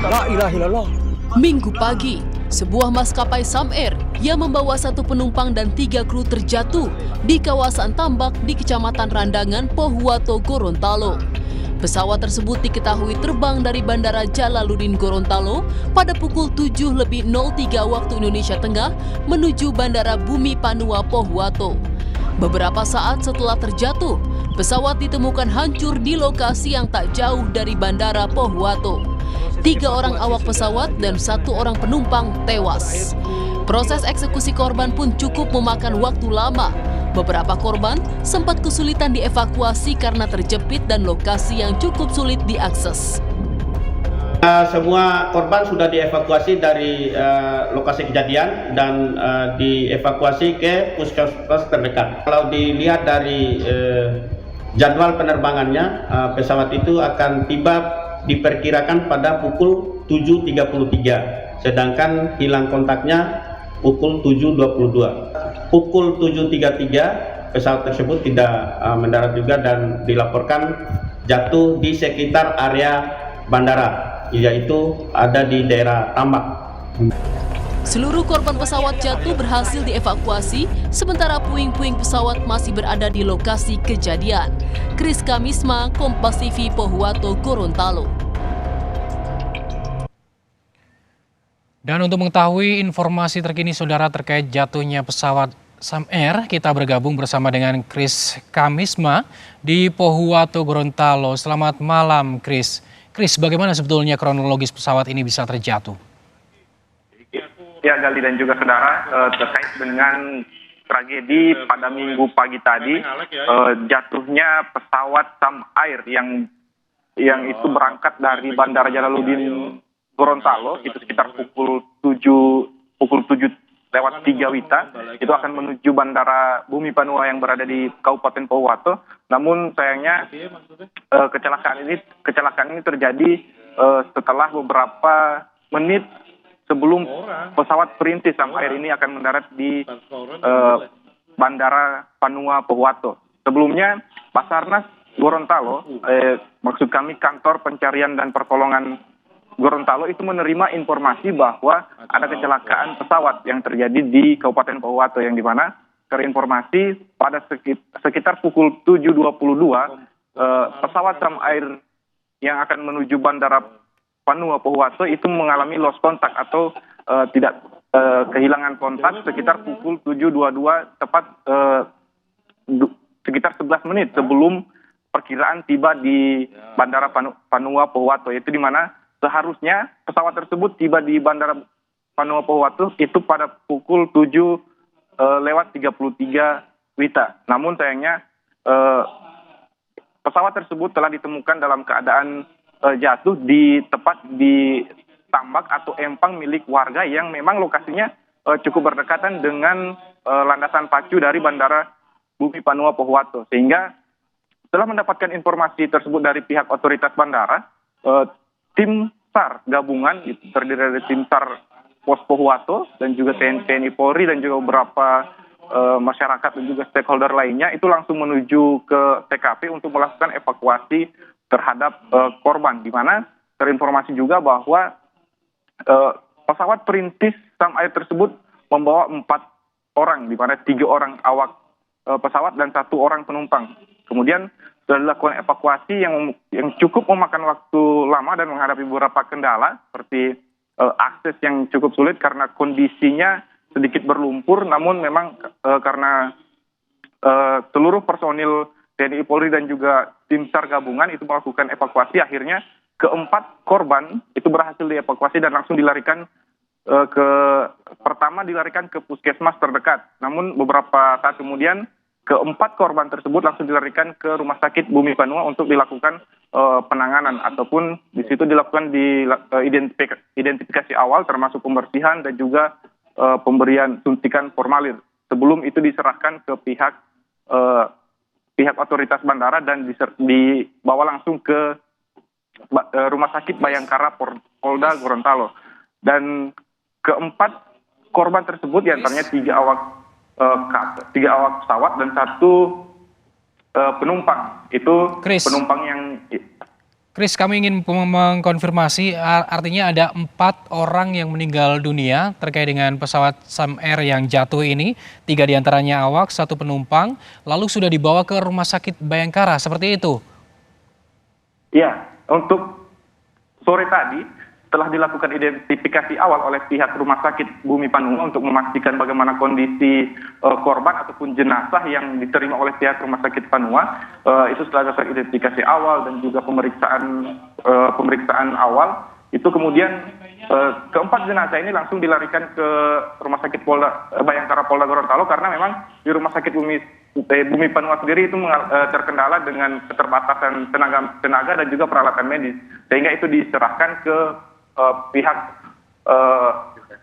La ilaha illallah. Minggu pagi, sebuah maskapai Sam Air yang membawa 1 penumpang dan 3 kru terjatuh di kawasan tambak di Kecamatan Randangan, Pohuwato, Gorontalo. Pesawat tersebut diketahui terbang dari Bandara Jalaluddin Gorontalo pada pukul 7.03 waktu Indonesia Tengah menuju Bandara Bumi Panua, Pohuwato. Beberapa saat setelah terjatuh, pesawat ditemukan hancur di lokasi yang tak jauh dari Bandara Pohuwato. 3 orang awak pesawat dan 1 orang penumpang tewas. Proses eksekusi korban pun cukup memakan waktu lama. Beberapa korban sempat kesulitan dievakuasi karena terjepit dan lokasi yang cukup sulit diakses. Semua korban sudah dievakuasi dari lokasi kejadian dan dievakuasi ke puskesmas terdekat. Kalau dilihat dari jadwal penerbangannya, pesawat itu akan tiba diperkirakan pada pukul 7.33, sedangkan hilang kontaknya pukul 7.22. Pukul 7.33 pesawat tersebut tidak mendarat juga dan dilaporkan jatuh di sekitar area bandara, yaitu ada di daerah Tambak. Seluruh korban pesawat jatuh berhasil dievakuasi, sementara puing-puing pesawat masih berada di lokasi kejadian. Kris Kamisma, Kompas TV, Pohuwato, Gorontalo. Dan untuk mengetahui informasi terkini saudara terkait jatuhnya pesawat Sam Air, kita bergabung bersama dengan Kris Kamisma di Pohuwato, Gorontalo. Selamat malam, Kris. Kris, bagaimana sebetulnya kronologis pesawat ini bisa terjatuh? Ya, Gali dan juga saudara, terkait dengan tragedi pada Minggu pagi tadi, jatuhnya pesawat Sam Air yang itu berangkat dari Bandara Jalaluddin Gorontalo, itu sekitar pukul 7.03 WITA, itu akan menuju Bandara Bumi Panua yang berada di Kabupaten Pohuwato. Namun sayangnya kecelakaan ini terjadi setelah beberapa menit sebelum pesawat perintis Sam Air ini akan mendarat di Bandara Panua, Pohuwato. Sebelumnya Basarnas Gorontalo, maksud kami Kantor Pencarian dan Pertolongan Gorontalo itu menerima informasi bahwa ada kecelakaan pesawat yang terjadi di Kabupaten Pohuwato, yang dimana terinformasi pada sekitar pukul 7.22 pesawat Sam Air yang akan menuju Bandara Panua Pohuwato itu mengalami lost contact atau tidak kehilangan kontak sekitar pukul 7.22, tepat sekitar 11 menit sebelum perkiraan tiba di Bandara Panua Pohuwato, itu di mana seharusnya pesawat tersebut tiba di Bandara Panua Pohuwato itu pada pukul 7.33 WITA. Namun sayangnya pesawat tersebut telah ditemukan dalam keadaan jatuh tepat di tambak atau empang milik warga yang memang lokasinya cukup berdekatan dengan landasan pacu dari Bandara Bumi Panua Pohuwato. Sehingga setelah mendapatkan informasi tersebut dari pihak otoritas bandara, tim SAR gabungan terdiri dari tim SAR Pos Pohuwato dan juga TNI Polri dan juga beberapa masyarakat dan juga stakeholder lainnya itu langsung menuju ke TKP untuk melakukan evakuasi terhadap korban, di mana terinformasi juga bahwa pesawat perintis Sam Air tersebut membawa 4 orang, di mana 3 orang awak pesawat dan 1 orang penumpang. Kemudian sudah dilakukan evakuasi yang cukup memakan waktu lama dan menghadapi beberapa kendala seperti akses yang cukup sulit karena kondisinya sedikit berlumpur, namun memang karena seluruh personil TNI Polri dan juga tim SAR gabungan itu melakukan evakuasi, akhirnya ke-4 korban itu berhasil dievakuasi dan langsung dilarikan pertama dilarikan ke puskesmas terdekat. Namun beberapa saat kemudian ke-4 korban tersebut langsung dilarikan ke Rumah Sakit Bumi Panua untuk dilakukan penanganan, ataupun di situ dilakukan identifikasi awal termasuk pembersihan dan juga pemberian suntikan formalin. Sebelum itu diserahkan ke pihak otoritas bandara dan dibawa langsung ke Rumah Sakit Bayangkara Polda Gorontalo. Dan ke-4 korban tersebut diantaranya 3 awak pesawat dan 1 penumpang. Itu Chris. penumpang yang Chris, kami ingin mengkonfirmasi, artinya ada 4 orang yang meninggal dunia terkait dengan pesawat Sam Air yang jatuh ini, 3 diantaranya awak, 1 penumpang, lalu sudah dibawa ke Rumah Sakit Bayangkara, seperti itu? ya, untuk sore tadi telah dilakukan identifikasi awal oleh pihak Rumah Sakit Bumi Panua untuk memastikan bagaimana kondisi korban ataupun jenazah yang diterima oleh pihak Rumah Sakit Panua. Itu setelah dilakukan identifikasi awal dan juga pemeriksaan awal, itu kemudian keempat jenazah ini langsung dilarikan ke Rumah Sakit Bayangkara Polda Gorontalo karena memang di Rumah Sakit Bumi Panua sendiri itu terkendala dengan keterbatasan tenaga dan juga peralatan medis, sehingga itu diserahkan ke pihak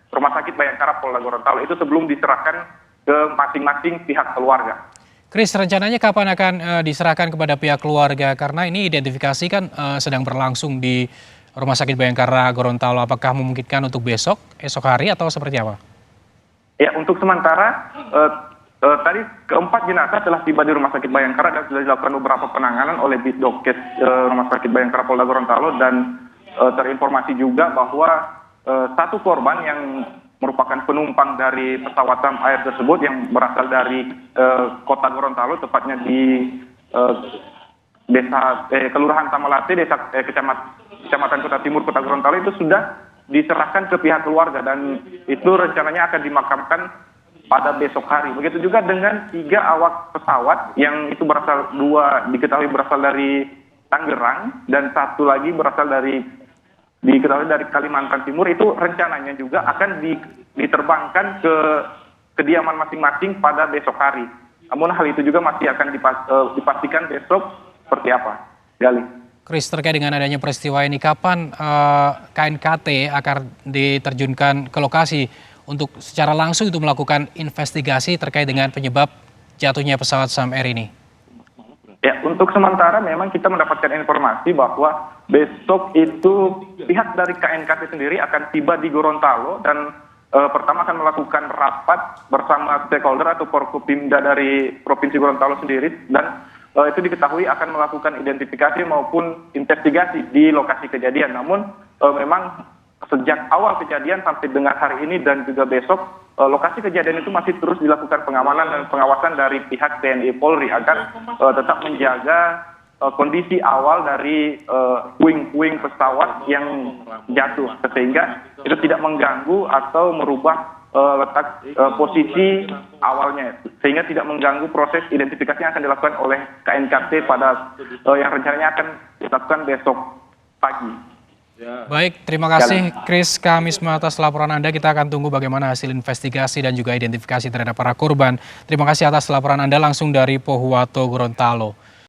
Rumah Sakit Bayangkara Polda Gorontalo itu sebelum diserahkan ke masing-masing pihak keluarga. Chris, rencananya kapan akan diserahkan kepada pihak keluarga? Karena ini identifikasi kan sedang berlangsung di Rumah Sakit Bayangkara Gorontalo. Apakah memungkinkan untuk esok hari atau seperti apa? Ya, untuk sementara tadi keempat jenazah telah tiba di Rumah Sakit Bayangkara dan sudah dilakukan beberapa penanganan oleh Bitdokes Rumah Sakit Bayangkara Polda Gorontalo, dan terinformasi juga bahwa 1 korban yang merupakan penumpang dari pesawat Sam Air tersebut yang berasal dari kota Gorontalo, tepatnya di desa Kelurahan Tamalate, Kecamatan Kota Timur Kota Gorontalo, itu sudah diserahkan ke pihak keluarga dan itu rencananya akan dimakamkan pada besok hari. Begitu juga dengan 3 awak pesawat yang itu diketahui berasal dari Tangerang dan 1 lagi berasal diketahui dari Kalimantan Timur, itu rencananya juga akan diterbangkan ke kediaman masing-masing pada besok hari. Namun hal itu juga masih akan dipastikan besok seperti apa. Gali. Chris, terkait dengan adanya peristiwa ini, kapan KNKT akan diterjunkan ke lokasi untuk secara langsung itu melakukan investigasi terkait dengan penyebab jatuhnya pesawat Sam Air ini? Ya, untuk sementara memang kita mendapatkan informasi bahwa besok itu pihak dari KNKT sendiri akan tiba di Gorontalo dan pertama akan melakukan rapat bersama stakeholder atau Forkopimda dari Provinsi Gorontalo sendiri, dan itu diketahui akan melakukan identifikasi maupun investigasi di lokasi kejadian. Namun memang sejak awal kejadian sampai dengan hari ini dan juga besok, lokasi kejadian itu masih terus dilakukan pengamanan dan pengawasan dari pihak TNI Polri agar tetap menjaga kondisi awal dari puing-puing pesawat yang jatuh, sehingga itu tidak mengganggu atau merubah letak posisi awalnya, sehingga tidak mengganggu proses identifikasi yang akan dilakukan oleh KNKT pada yang rencananya akan dilakukan besok pagi. Baik, terima kasih Chris Kamisma atas laporan Anda. Kita akan tunggu bagaimana hasil investigasi dan juga identifikasi terhadap para korban. Terima kasih atas laporan Anda langsung dari Pohuwato, Gorontalo.